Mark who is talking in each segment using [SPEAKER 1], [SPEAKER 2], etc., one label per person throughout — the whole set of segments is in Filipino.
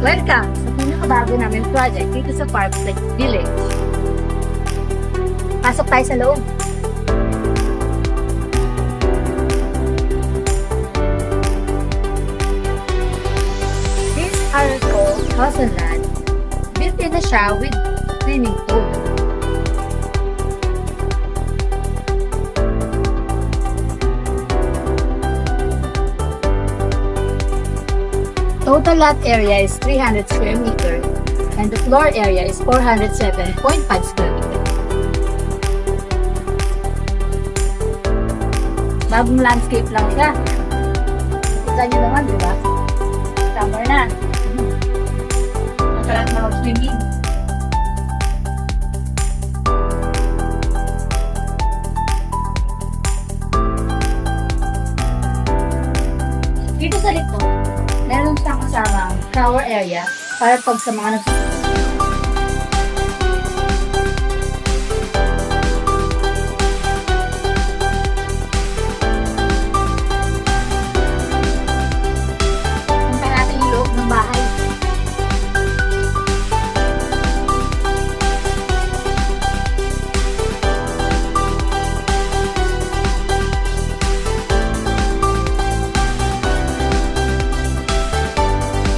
[SPEAKER 1] Welcome sa pinakabago namin project dito sa Parkflex Village. Pasok tayo sa loob. This Araco house and land, built-in na siya with swimming pool. Total lot area is 300 square meter and the floor area is 407.5 square meter. Bagong landscape lang siya. Kita nyo naman, di ba? Summer na. Nakalat na mag-swimming. Dito sa likod, meron siyang kasamang shower area para pag sa mga punta natin yung loob ng bahay.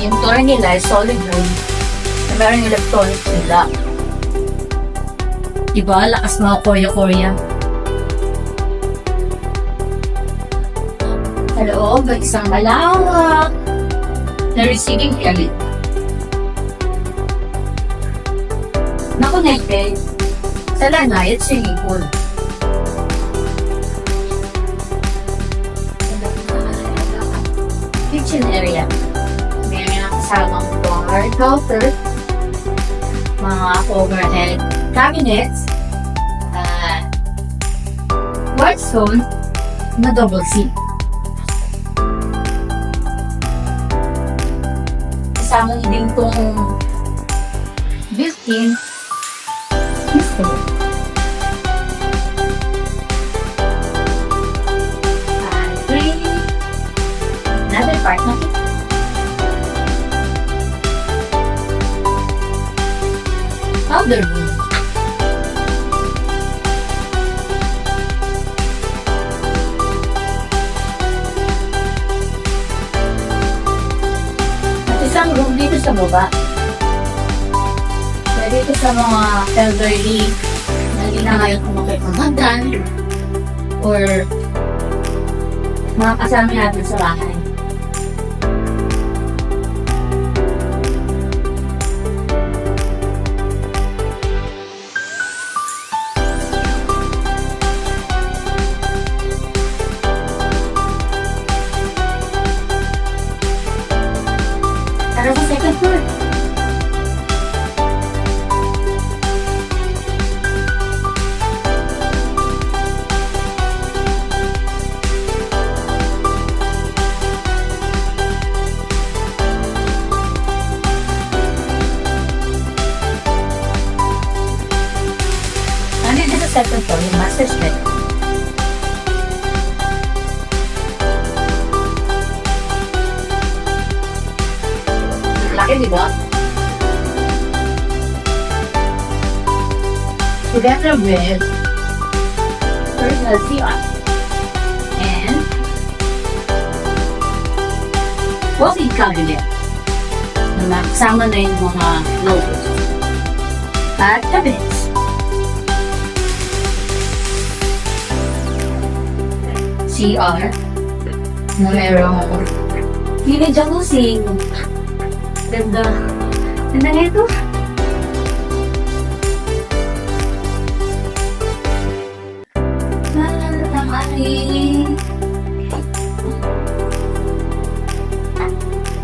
[SPEAKER 1] Yung door nila is solid wood na meron electronic sila. Diba? Lakas mga Korea-Korea. Sa loob, may isang malawak na receiving area na connected sa lanay at swimming pool. Kitchen area. Kasamang bar, counter, mga overhead cabinets, white stone na double C. Kasama din itong built-in stove. Another part na ito. Powder room. At isang room dito sa baba. Pwede ito sa mga elderly na hindi na ngayon kumakit ng hagdan or mga kasama natin sa bahay. Tara sa second floor. Nandito sa second floor yung master's bedroom. Laki, di ba? Together with personal CR and walk-in cabinet na nakasama na yung mga logos at cabinets. CR na merong mini jacuzzi. Ganda. Ganda na ito. Tamari.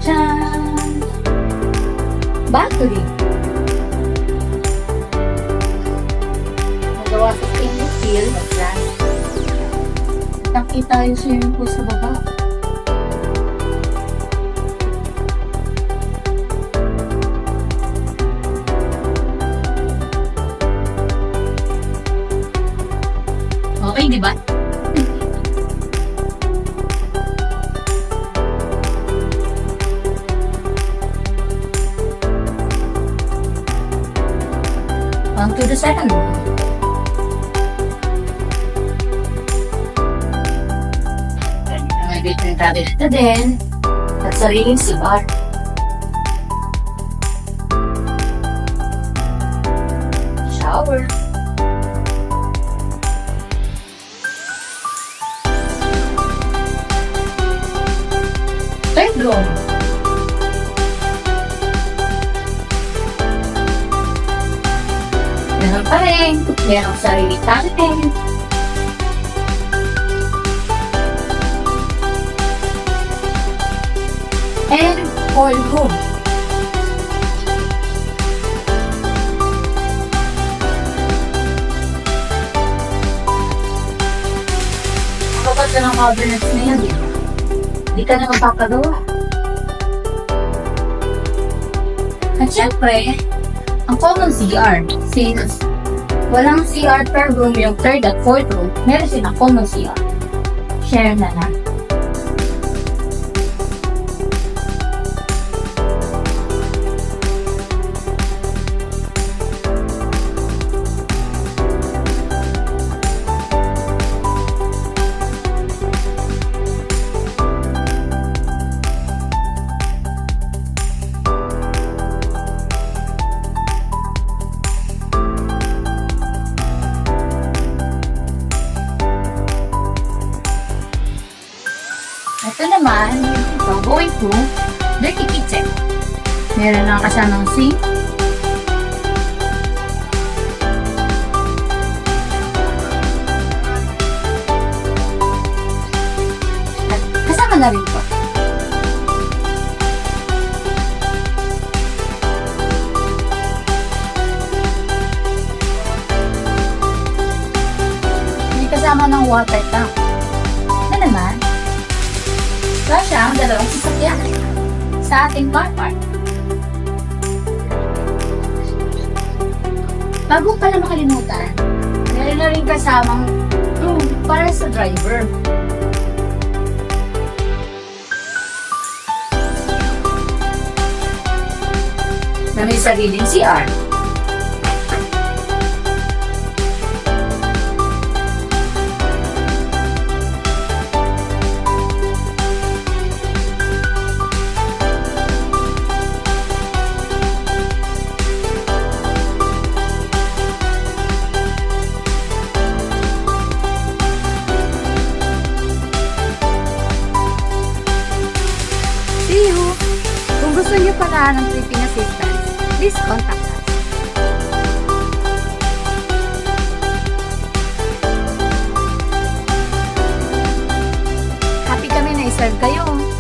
[SPEAKER 1] Tchan! Battery. Nagawa sa stainless steel na glass. Nakita yung swimming pool sa baba. Okay, di ba? Welcome to the second room. May bitong cabinet na din at sariling CR. Shower. Third room. Meron pa rin. Merong sariling cabinet. And hall room. Kapag ka ng cabinets na yan, di ka na magpapagawa. At syempre, ang common CR, since walang CR per room yung third at fourth room, meron silang common CR. Share na na. Ito naman, going to dirty kitchen. Meron na kasamang sink. At kasama na rin po. May kasama ng water tank. Ito naman, siya ang dalawang sasakyan sa ating car park. Bago pala makalimutan, meron na rin kasamang room para sa driver. Na may sariling CR. See you! Kung gusto niyo pala ng tripping assistance, please contact us. Happy kami na i-serve kayo.